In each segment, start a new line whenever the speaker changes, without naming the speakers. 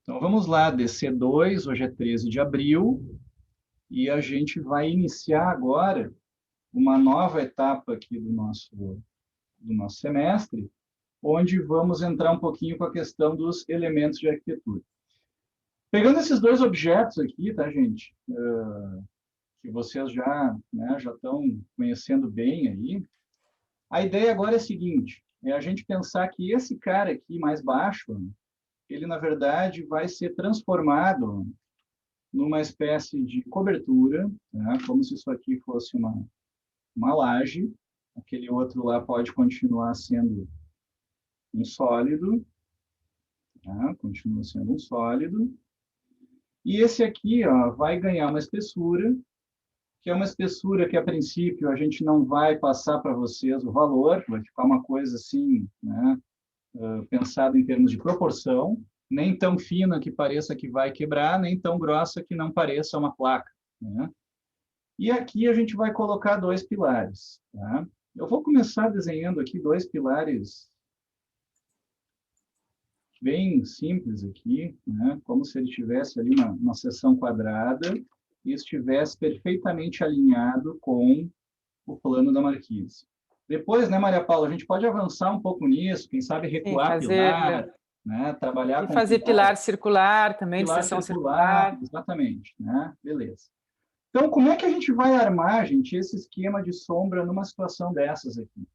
Então, vamos lá, DC2, hoje é 13 de abril, e a gente vai iniciar agora uma nova etapa aqui do nosso semestre, onde vamos entrar um pouquinho com a questão dos elementos de arquitetura. Pegando esses dois objetos aqui, tá, gente? Que vocês já estão conhecendo bem aí. A ideia agora é a seguinte, é a gente pensar que esse cara aqui mais baixo, ele, na verdade, vai ser transformado numa espécie de cobertura, né? Como se isso aqui fosse uma laje. Aquele outro lá pode continuar sendo um sólido, tá? Continua sendo um sólido. E esse aqui, ó, vai ganhar uma espessura, que é uma espessura que, a princípio, a gente não vai passar para vocês o valor, vai ficar uma coisa assim, né? Pensado em termos de proporção, nem tão fina que pareça que vai quebrar, nem tão grossa que não pareça uma placa, né? E aqui a gente vai colocar dois pilares, tá? Eu vou começar desenhando aqui dois pilares bem simples aqui, né? Como se ele tivesse ali uma seção quadrada e estivesse perfeitamente alinhado com o plano da marquise. Depois, né, Maria Paula, a gente pode avançar um pouco nisso, quem sabe
Sim,
recuar pilar, né, trabalhar com
fazer pilar circular também, de
pilar
seção
circular,
circular.
exatamente, né? Beleza. Então, como é que a gente vai armar, gente, esse esquema de sombra numa situação dessas aqui?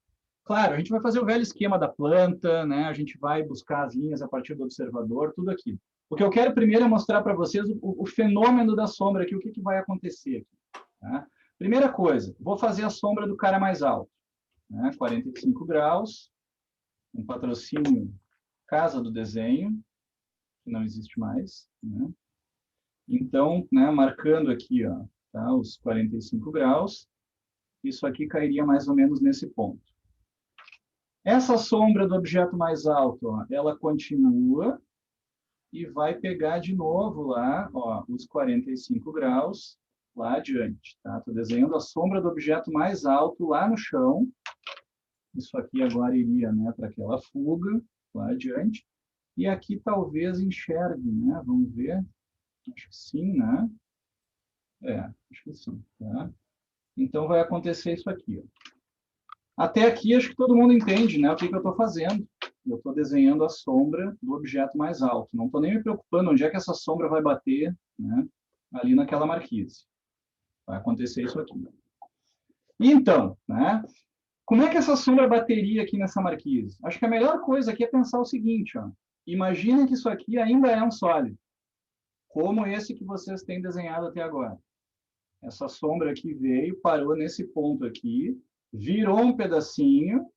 Claro, a gente vai fazer o velho esquema da planta, né? A gente vai buscar as linhas a partir do observador, tudo aquilo. O que eu quero primeiro é mostrar para vocês o fenômeno da sombra aqui, o que vai acontecer aqui. Tá? Primeira coisa, vou fazer a sombra do cara mais alto, né? 45 graus, um patrocínio Casa do Desenho, que não existe mais, né? Então, né, marcando aqui, ó, tá, os 45 graus, isso aqui cairia mais ou menos nesse ponto. Essa sombra do objeto mais alto, ó, ela continua e vai pegar de novo lá, ó, os 45 graus lá adiante. Estou desenhando a sombra do objeto mais alto lá no chão. Isso aqui agora iria, né, para aquela fuga lá adiante. E aqui talvez enxergue, né? Vamos ver. Acho que sim, né? Acho que sim. Tá? Então vai acontecer isso aqui. Ó. Até aqui acho que todo mundo entende, né? O que eu estou fazendo. Eu estou desenhando a sombra do objeto mais alto. Não estou nem me preocupando onde é que essa sombra vai bater, né? Ali naquela marquise. Vai acontecer isso aqui. E então, né? Como é que essa sombra bateria aqui nessa marquise? Acho que a melhor coisa aqui é pensar o seguinte, ó. Imaginem que isso aqui ainda é um sólido, como esse que vocês têm desenhado até agora. Essa sombra aqui veio, parou nesse ponto aqui, virou um pedacinho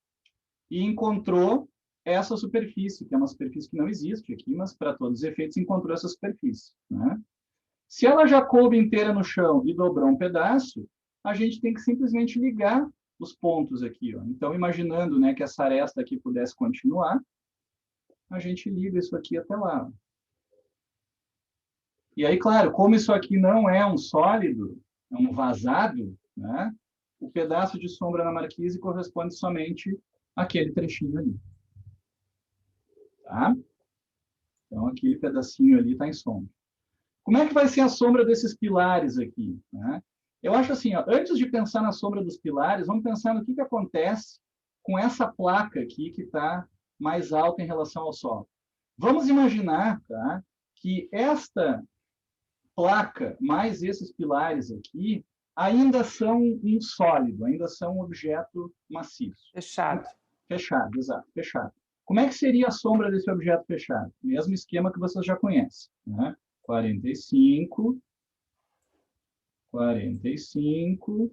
e encontrou essa superfície, que é uma superfície que não existe aqui, mas para todos os efeitos encontrou essa superfície, né? Se ela já coube inteira no chão e dobrou um pedaço, a gente tem que simplesmente ligar os pontos aqui, ó. Então, imaginando, né, que essa aresta aqui pudesse continuar, a gente liga isso aqui até lá. E aí, claro, como isso aqui não é um sólido, é um vazado, né, o pedaço de sombra na marquise corresponde somente àquele trechinho ali. Tá? Então, aquele pedacinho ali está em sombra. Como é que vai ser a sombra desses pilares aqui? Né? Eu acho assim, ó, antes de pensar na sombra dos pilares, vamos pensar no que acontece com essa placa aqui que está mais alta em relação ao solo. Vamos imaginar, tá, que esta placa mais esses pilares aqui ainda são um sólido, ainda são um objeto maciço.
Fechado.
Fechado, exato, fechado. Como é que seria a sombra desse objeto fechado? Mesmo esquema que vocês já conhecem, né? 45, 45,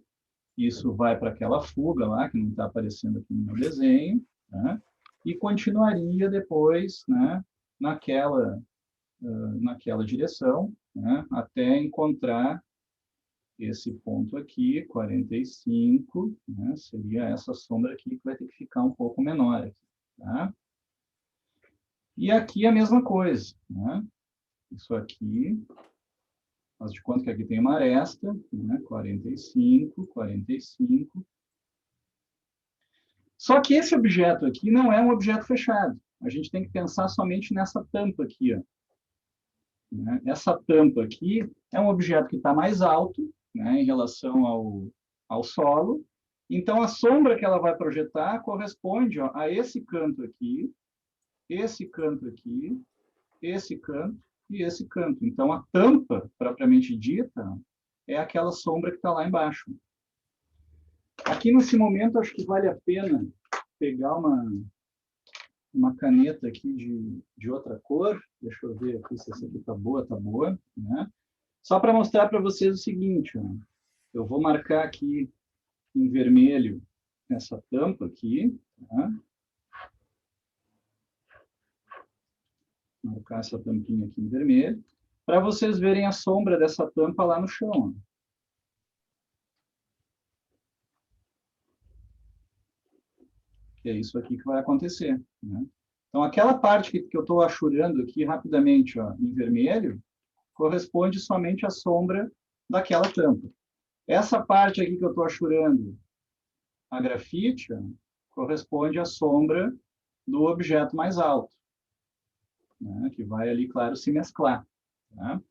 isso vai para aquela fuga lá, que não está aparecendo aqui no meu desenho, né? E continuaria depois, né, naquela direção, né, até encontrar esse ponto aqui, 45, né, seria essa sombra aqui que vai ter que ficar um pouco menor aqui, tá? E aqui a mesma coisa, né? Isso aqui, faz de conta que aqui tem uma aresta, né? 45, 45. Só que esse objeto aqui não é um objeto fechado. A gente tem que pensar somente nessa tampa aqui, ó. né? Essa tampa aqui é um objeto que está mais alto, né, em relação ao solo. Então, a sombra que ela vai projetar corresponde, ó, a esse canto aqui, esse canto aqui, esse canto e esse canto. Então, a tampa, propriamente dita, é aquela sombra que está lá embaixo. Aqui, nesse momento, acho que vale a pena pegar uma caneta aqui de outra cor. Deixa eu ver aqui se essa aqui está boa, né? Só para mostrar para vocês o seguinte, ó. Eu vou marcar aqui em vermelho essa tampa aqui, tá? Marcar essa tampinha aqui em vermelho, para vocês verem a sombra dessa tampa lá no chão, ó. Que é isso aqui que vai acontecer, né? Então, aquela parte que eu estou achurando aqui rapidamente, ó, em vermelho, corresponde somente à sombra daquela tampa. Essa parte aqui que eu estou achurando a grafite, ó, corresponde à sombra do objeto mais alto, né, que vai ali, claro, se mesclar. Tá?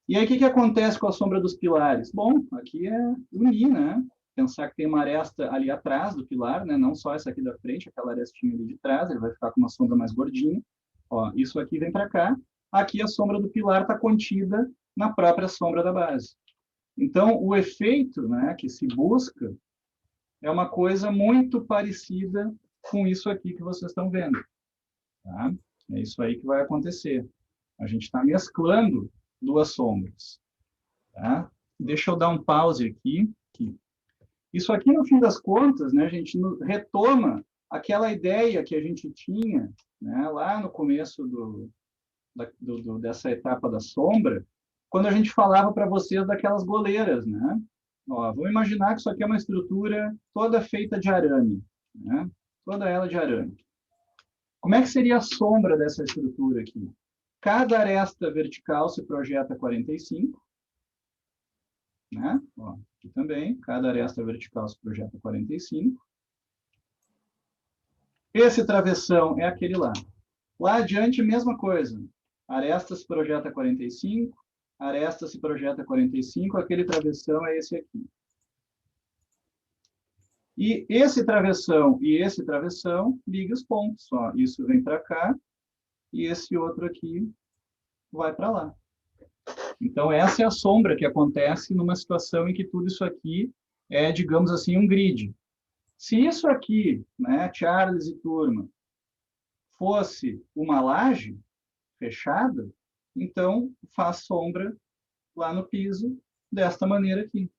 E aí, o que acontece com a sombra dos pilares? Bom, aqui é unir, né? Pensar que tem uma aresta ali atrás do pilar, né? Não só essa aqui da frente, aquela arestinha ali de trás, ele vai ficar com uma sombra mais gordinha. Ó, isso aqui vem para cá. Aqui a sombra do pilar está contida na própria sombra da base. Então, o efeito, né, que se busca é uma coisa muito parecida com isso aqui que vocês estão vendo. Tá? É isso aí que vai acontecer. A gente está mesclando duas sombras. Tá? Deixa eu dar um pause aqui. Isso aqui, no fim das contas, né, a gente retoma aquela ideia que a gente tinha, né, lá no começo dessa etapa da sombra, quando a gente falava para vocês daquelas goleiras, né? Ó, vamos imaginar que isso aqui é uma estrutura toda feita de arame, né? Toda ela de arame. Como é que seria a sombra dessa estrutura aqui? Cada aresta vertical se projeta 45, né? Ó, aqui também, cada aresta vertical se projeta 45. Esse travessão é aquele lá. Lá adiante, mesma coisa. Aresta se projeta 45, aresta se projeta 45, aquele travessão é esse aqui. E esse travessão e esse travessão liga os pontos. Ó. Isso vem para cá e esse outro aqui vai para lá. Então, essa é a sombra que acontece numa situação em que tudo isso aqui é, digamos assim, um grid. Se isso aqui, né, Charles e turma, fosse uma laje fechada, então faz sombra lá no piso desta maneira aqui.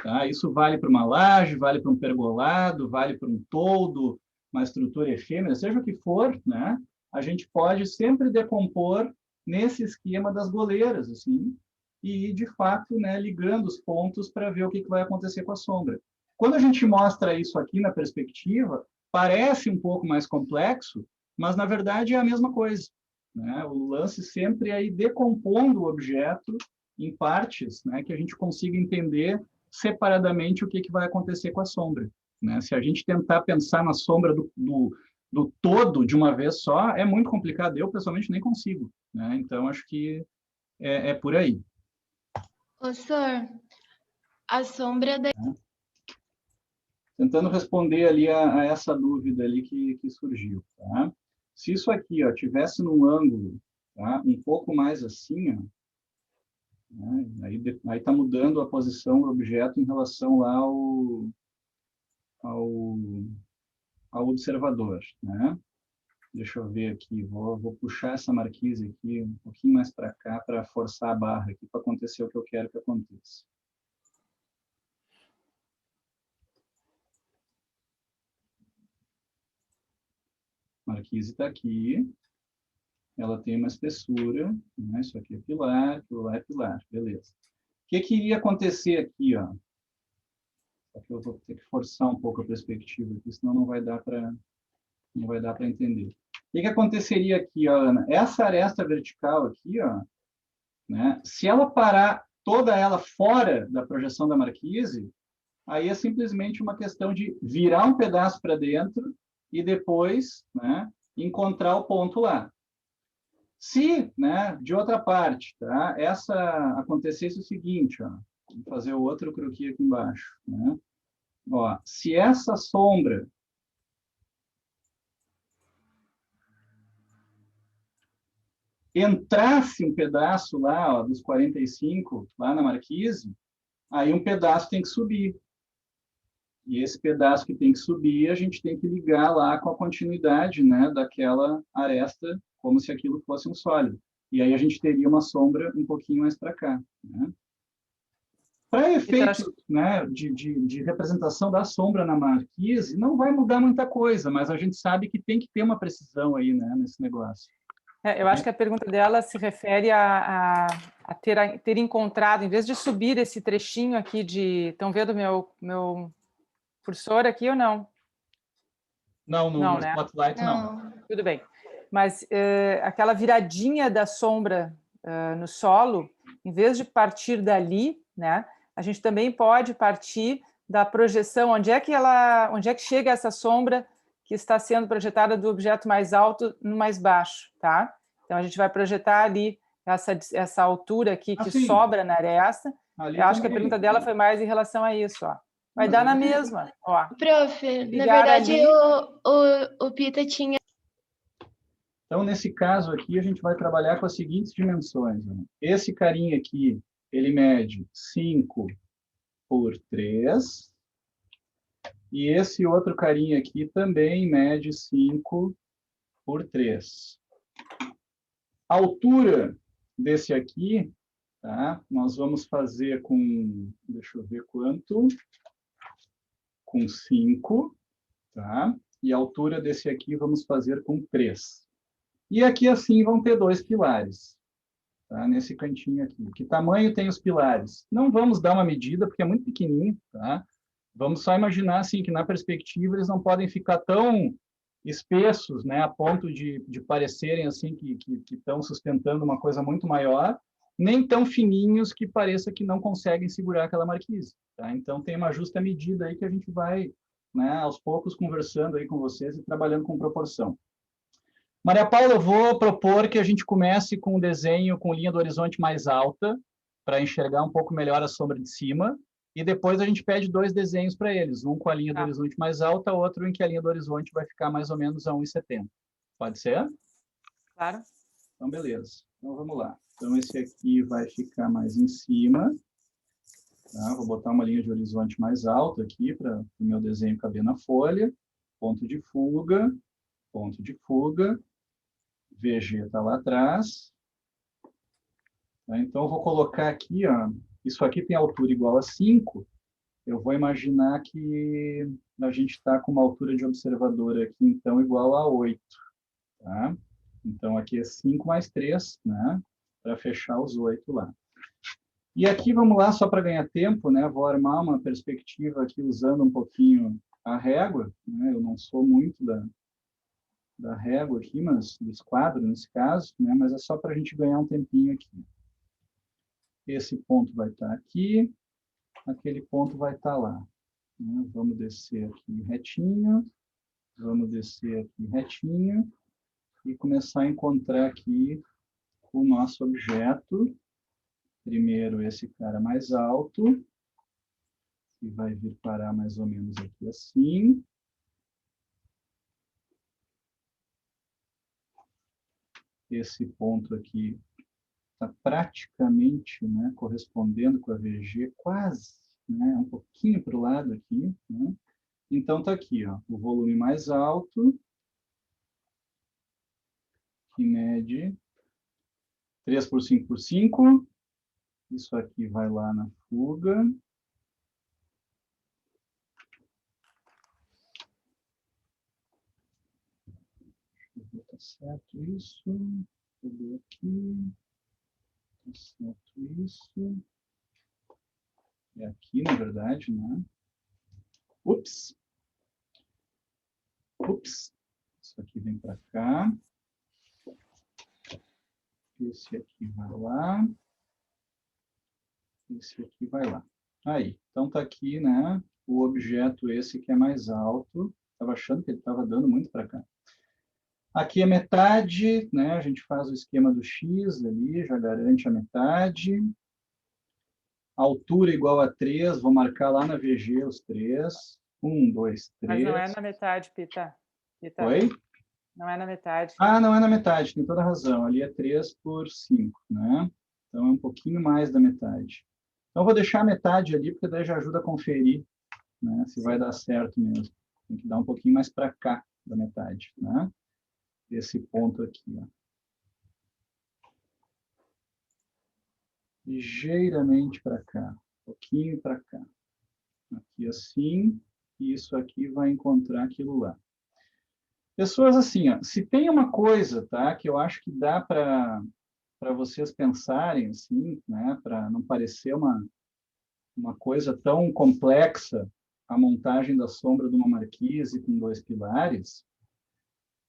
Tá? Isso vale para uma laje, vale para um pergolado, vale para um toldo, uma estrutura efêmera, seja o que for, né? A gente pode sempre decompor nesse esquema das goleiras, assim, e ir, de fato, né, ligando os pontos para ver o que vai acontecer com a sombra. Quando a gente mostra isso aqui na perspectiva, parece um pouco mais complexo, mas, na verdade, é a mesma coisa. Né? O lance sempre é ir decompondo o objeto em partes, né, que a gente consiga entender separadamente o que vai acontecer com a sombra. Né? Se a gente tentar pensar na sombra do todo de uma vez só, é muito complicado. Eu, pessoalmente, nem consigo. Né? Então, acho que é por aí.
Ô, senhor, a sombra da...
Tentando responder ali a essa dúvida ali que surgiu. Tá? Se isso aqui ó, tivesse num ângulo, tá? Um pouco mais assim, ó, né? Aí está mudando a posição do objeto em relação lá ao observador. Né? Deixa eu ver aqui, vou puxar essa marquise aqui um pouquinho mais para cá para forçar a barra aqui para acontecer o que eu quero que aconteça. A marquise está aqui, ela tem uma espessura, né? Isso aqui é pilar, aquilo lá é pilar, beleza. O que iria acontecer aqui, ó? Só que eu vou ter que forçar um pouco a perspectiva aqui, senão não vai dar para entender. O que aconteceria aqui, ó, Ana? Essa aresta vertical aqui, ó, né? Se ela parar toda ela fora da projeção da marquise, aí é simplesmente uma questão de virar um pedaço para dentro e depois, né, encontrar o ponto lá. Se, né, de outra parte, tá, essa acontecesse o seguinte, ó, vou fazer o outro croquis aqui embaixo, né? Ó, se essa sombra entrasse um pedaço lá, ó, dos 45, lá na marquise, aí um pedaço tem que subir. E esse pedaço que tem que subir, a gente tem que ligar lá com a continuidade, né, daquela aresta, como se aquilo fosse um sólido. E aí a gente teria uma sombra um pouquinho mais para cá, né? Para
Então,
efeitos, né, de representação da sombra na marquise, não vai mudar muita coisa, mas a gente sabe que tem que ter uma precisão aí, né, nesse negócio.
eu acho que a pergunta dela se refere a ter encontrado, em vez de subir esse trechinho aqui de... Estão vendo meu cursor aqui ou não?
Não,
Não,
no
né?
Spotlight, não.
Não.
Tudo bem. Mas aquela viradinha da sombra no solo, em vez de partir dali, né, a gente também pode partir da projeção, onde é que chega essa sombra que está sendo projetada do objeto mais alto no mais baixo, tá? Então a gente vai projetar ali essa altura aqui que
Assim,
sobra na aresta.
ali
Eu acho que a
também.
pergunta dela foi mais em relação a isso, ó. Vai
Mas
dar na
ali...
mesma, ó.
Prof, na
Ligar
verdade,
ali.
o Pita tinha...
Então, nesse caso aqui, a gente vai trabalhar com as seguintes dimensões, né? Esse carinha aqui, ele mede 5 por 3. E esse outro carinha aqui também mede 5 por 3. A altura desse aqui, tá? Nós vamos fazer com, deixa eu ver quanto, com 5, tá? E a altura desse aqui vamos fazer com 3. E aqui assim vão ter 2 pilares, tá? Nesse cantinho aqui. Que tamanho tem os pilares? Não vamos dar uma medida, porque é muito pequenininho, tá? Vamos só imaginar assim, que na perspectiva eles não podem ficar tão espessos, né, a ponto de parecerem assim que estão sustentando uma coisa muito maior, nem tão fininhos que pareça que não conseguem segurar aquela marquise, tá? Então tem uma justa medida aí que a gente vai, né, aos poucos conversando aí com vocês e trabalhando com proporção. Maria Paula, eu vou propor que a gente comece com um desenho com linha do horizonte mais alta, para enxergar um pouco melhor a sombra de cima, e depois a gente pede 2 desenhos para eles, um com a linha do horizonte mais alta, outro em que a linha do horizonte vai ficar mais ou menos a 1,70. Pode ser?
Claro.
Então, beleza. Então, vamos lá. Então, esse aqui vai ficar mais em cima. Tá? Vou botar uma linha de horizonte mais alta aqui, para o meu desenho caber na folha. Ponto de fuga, ponto de fuga. VG está lá atrás. Então, eu vou colocar aqui, ó, isso aqui tem altura igual a 5, eu vou imaginar que a gente está com uma altura de observador aqui, então, igual a 8. Tá? Então, aqui é 5 mais 3, né, para fechar os 8 lá. E aqui, vamos lá, só para ganhar tempo, né, vou armar uma perspectiva aqui usando um pouquinho a régua, né, eu não sou muito da régua aqui, mas do esquadro nesse caso, né, mas é só para a gente ganhar um tempinho aqui. Esse ponto vai estar aqui, aquele ponto vai estar lá. Né? Vamos descer aqui retinho, vamos descer aqui retinho, e começar a encontrar aqui o nosso objeto. Primeiro esse cara mais alto, que vai vir parar mais ou menos aqui assim. Esse ponto aqui está praticamente, né, correspondendo com a VG, quase, né, um pouquinho para o lado aqui. Né? Então, está aqui, ó, o volume mais alto, que mede 3 por 5 por 5. Isso aqui vai lá na fuga. Está certo isso. Cadê aqui? Está certo isso. É aqui, na verdade, né? Ups. Ups. Isso aqui vem para cá. Esse aqui vai lá. Esse aqui vai lá. Aí, então está aqui, né? O objeto esse que é mais alto. Estava achando que ele estava dando muito para cá. Aqui é metade, né? A gente faz o esquema do X ali, já garante a metade. Altura igual a 3, vou marcar lá na VG os 3. 1, 2,
Mas não é
3.
na metade, Pita. Pita,
Oi?
não é na metade.
Ah, não é na metade, tem toda a razão. Ali é 3 por 5, né? Então é um pouquinho mais da metade. Então vou deixar a metade ali, porque daí já ajuda a conferir, né? Se vai dar certo mesmo. Tem que dar um pouquinho mais para cá da metade, né? Esse ponto aqui, ó. Ligeiramente para cá, um pouquinho para cá. Aqui assim, e isso aqui vai encontrar aquilo lá. Pessoas assim, ó, se tem uma coisa, tá, que eu acho que dá para vocês pensarem assim, né, para não parecer uma coisa tão complexa a montagem da sombra de uma marquise com 2 pilares,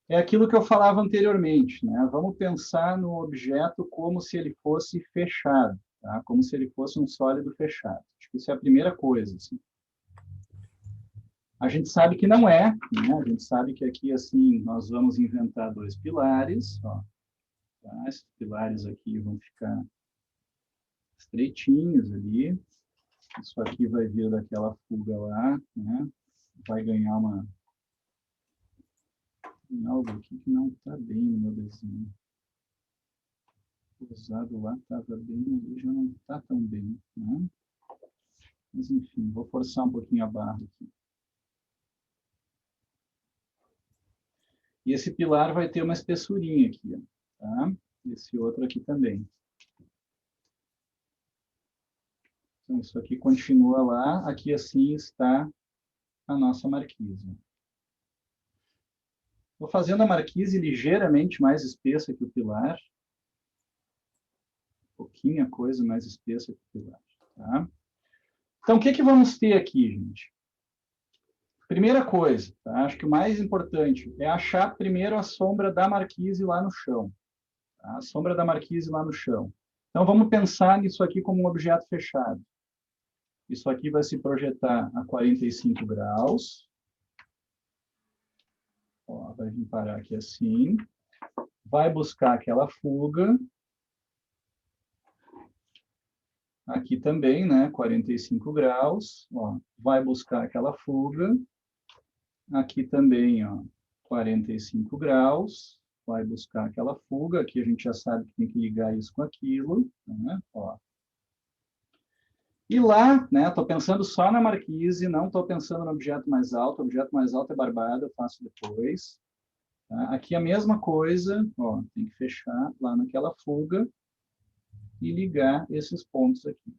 é aquilo que eu falava anteriormente, né? Vamos pensar no objeto como se ele fosse fechado, tá? Como se ele fosse um sólido fechado. Acho que isso é a primeira coisa, assim. A gente sabe que não é, né? A gente sabe que aqui, assim, nós vamos inventar 2 pilares, ó, tá? Esses pilares aqui vão ficar estreitinhos ali. Isso aqui vai vir daquela fuga lá, né? Vai ganhar algo aqui que não está bem no meu desenho. O usado lá estava bem, ali já não está tão bem, né? Mas, enfim, vou forçar um pouquinho a barra aqui. E esse pilar vai ter uma espessurinha aqui, ó, tá? Esse outro aqui também. Então, isso aqui continua lá. Aqui, assim, está a nossa marquise. Vou fazendo a marquise ligeiramente mais espessa que o pilar. Pouquinha coisa mais espessa que o pilar, tá? Então, o que que vamos ter aqui, gente? Primeira coisa, tá? Acho que o mais importante é achar primeiro a sombra da marquise lá no chão. Tá? A sombra da marquise lá no chão. Então, vamos pensar nisso aqui como um objeto fechado. Isso aqui vai se projetar a 45 graus. Ó, vai vir parar aqui assim. Vai buscar aquela fuga. Aqui também, né? 45 graus. Ó, vai buscar aquela fuga. Aqui também, ó, 45 graus. Vai buscar aquela fuga. Aqui a gente já sabe que tem que ligar isso com aquilo, né? Ó. E lá, né, estou pensando só na marquise, não estou pensando no objeto mais alto. O objeto mais alto é barbado, eu faço depois. Tá? Aqui a mesma coisa, ó, tem que fechar lá naquela fuga e ligar esses pontos aqui.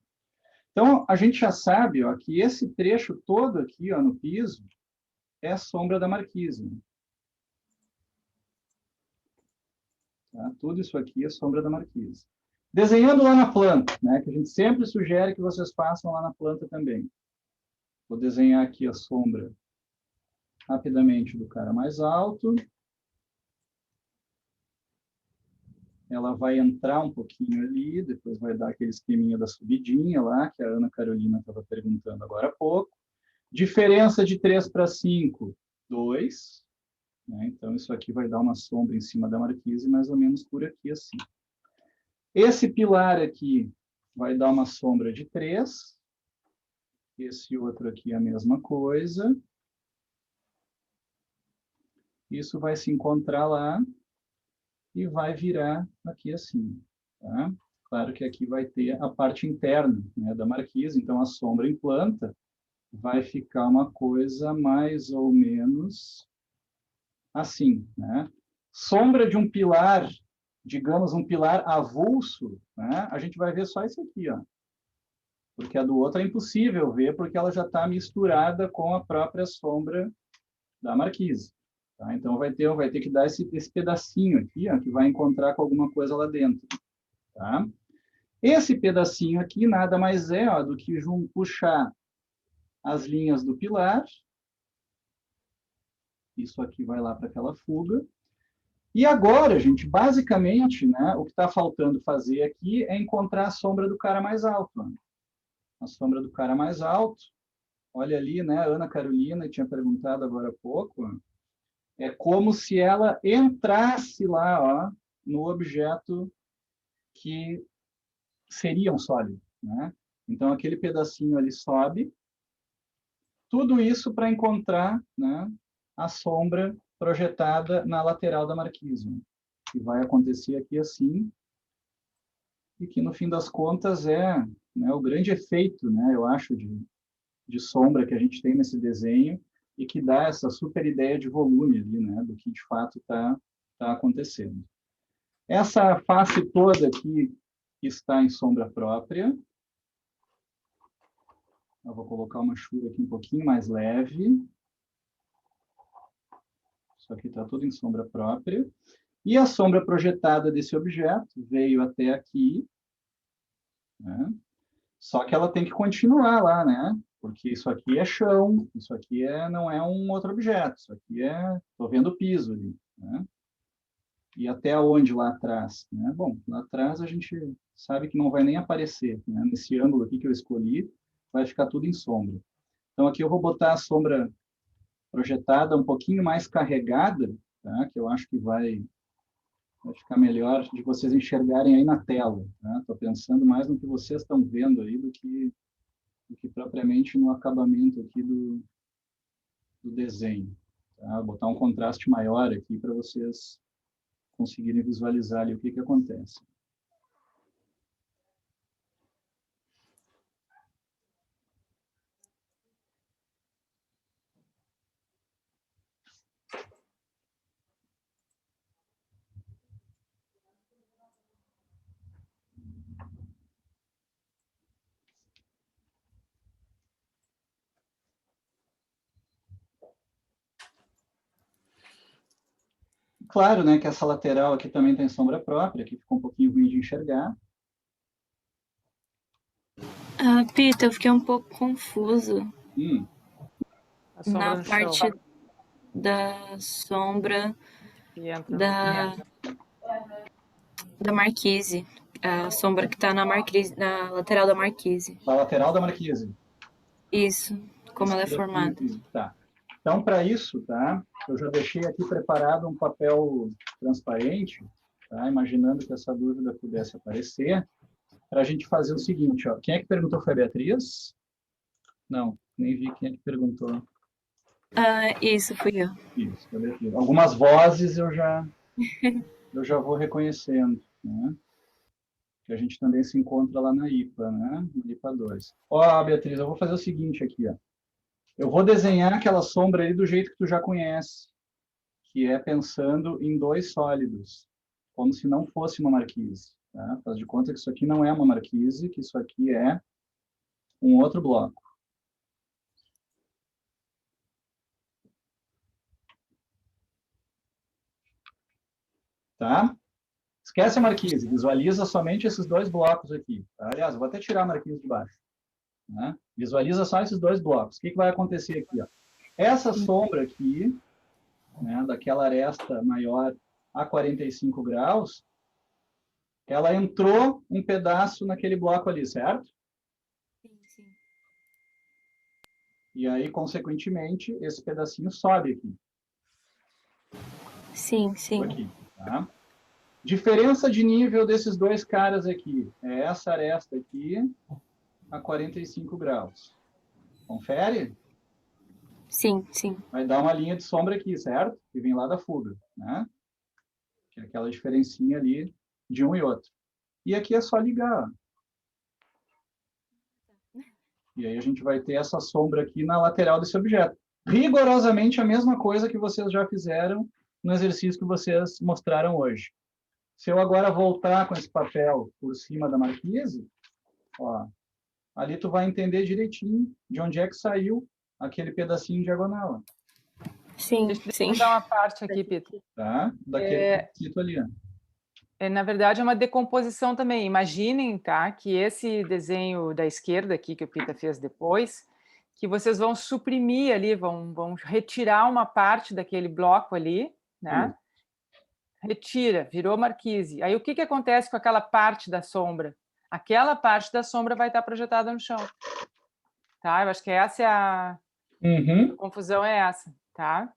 Então, a gente já sabe, ó, que esse trecho todo aqui, ó, no piso é a sombra da marquise. Tá? Tudo isso aqui é sombra da marquise. Desenhando lá na planta, né, que a gente sempre sugere que vocês façam lá na planta também. Vou desenhar aqui a sombra rapidamente do cara mais alto. Ela vai entrar um pouquinho ali, depois vai dar aquele esqueminha da subidinha lá, que a Ana Carolina estava perguntando agora há pouco. Diferença de 3 para 5, 2. Né? Então, isso aqui vai dar uma sombra em cima da marquise, mais ou menos por aqui, assim. Esse pilar aqui vai dar uma sombra de 3. Esse outro aqui é a mesma coisa. Isso vai se encontrar lá e vai virar aqui assim. Tá? Claro que aqui vai ter a parte interna, né, da marquise, então a sombra em planta vai ficar uma coisa mais ou menos assim, né? Sombra de um pilar, digamos um pilar avulso, né? A gente vai ver só isso aqui, ó. Porque a do outro é impossível ver, porque ela já está misturada com a própria sombra da marquise. Tá? Então vai ter que dar esse pedacinho aqui, ó, que vai encontrar com alguma coisa lá dentro. Tá? Esse pedacinho aqui nada mais é, ó, do que puxar as linhas do pilar. Isso aqui vai lá para aquela fuga. E agora, gente, basicamente, né, o que está faltando fazer aqui é encontrar a sombra do cara mais alto. Ó. A sombra do cara mais alto. Olha ali, né, a Ana Carolina tinha perguntado agora há pouco. Ó. É como se ela entrasse lá, ó, no objeto que seria um sólido, né? Então, aquele pedacinho ali sobe, tudo isso para encontrar, né, a sombra projetada na lateral da marquise, que vai acontecer aqui assim, e que, no fim das contas, é, né, o grande efeito, né, eu acho, de sombra que a gente tem nesse desenho e que dá essa super ideia de volume ali, né, do que de fato tá acontecendo. Essa face toda aqui está em sombra própria. Eu vou colocar uma chuva aqui um pouquinho mais leve. Isso aqui está tudo em sombra própria. E a sombra projetada desse objeto veio até aqui, né? Só que ela tem que continuar lá, né? Porque isso aqui é chão, isso aqui não é um outro objeto, isso aqui estou vendo o piso ali, né? E até onde lá atrás, né? Bom, lá atrás a gente sabe que não vai nem aparecer, né? Nesse ângulo aqui que eu escolhi, vai ficar tudo em sombra. Então aqui eu vou botar a sombra projetada um pouquinho mais carregada, tá? Que eu acho que vai ficar melhor de vocês enxergarem aí na tela. Estou pensando mais no que vocês estão vendo aí do que propriamente no acabamento aqui do desenho. Tá? Vou botar um contraste maior aqui para vocês conseguirem visualizar ali o que acontece. Claro, né, que essa lateral aqui também tem sombra própria, que ficou um pouquinho ruim de enxergar.
Peter, eu fiquei um pouco confuso
A sombra
na
no
parte
chão
da sombra
que entra.
da marquise. A sombra que está na lateral da marquise.
Na lateral da marquise.
Isso, como ela é formada.
Tá. Então, para isso, tá, eu já deixei aqui preparado um papel transparente, tá, imaginando que essa dúvida pudesse aparecer, para a gente fazer o seguinte, ó. Quem é que perguntou? Foi a Beatriz? Não, nem vi quem é que perguntou.
Isso, fui eu.
Isso, foi a Beatriz. Algumas vozes eu já vou reconhecendo, né? Que a gente também se encontra lá na IPA, né? Na IPA 2. Ó, Beatriz, eu vou fazer o seguinte aqui, ó. Eu vou desenhar aquela sombra aí do jeito que tu já conhece, que é pensando em dois sólidos, como se não fosse uma marquise. Tá? Faz de conta que isso aqui não é uma marquise, que isso aqui é um outro bloco. Tá? Esquece a marquise, visualiza somente esses dois blocos aqui. Tá? Aliás, eu vou até tirar a marquise de baixo. Né? Visualiza só esses dois blocos. O que vai acontecer aqui? Ó? Essa sombra aqui, né, daquela aresta maior a 45 graus, ela entrou um pedaço naquele bloco ali, certo?
Sim, sim.
E aí, consequentemente, esse pedacinho sobe aqui.
Sim, sim.
Aqui, tá? Diferença de nível desses dois caras aqui. É essa aresta aqui a 45 graus. Confere?
Sim, sim.
Vai dar uma linha de sombra aqui, certo? Que vem lá da fuga, né? Que é aquela diferencinha ali de um e outro. E aqui é só ligar. E aí a gente vai ter essa sombra aqui na lateral desse objeto. Rigorosamente a mesma coisa que vocês já fizeram no exercício que vocês mostraram hoje. Se eu agora voltar com esse papel por cima da marquise, ó, ali tu vai entender direitinho de onde é que saiu aquele pedacinho diagonal.
Sim,
Deixa
sim.
eu dar uma parte aqui, Peter.
Tá? Daquele pedacito ali.
Na verdade, é uma decomposição também. Imaginem, tá, que esse desenho da esquerda aqui, que o Pita fez depois, que vocês vão suprimir ali, vão retirar uma parte daquele bloco ali, né? Retira, virou marquise. Aí o que acontece com aquela parte da sombra? Aquela parte da sombra vai estar projetada no chão. Tá? Eu acho que essa é a confusão, é essa, tá?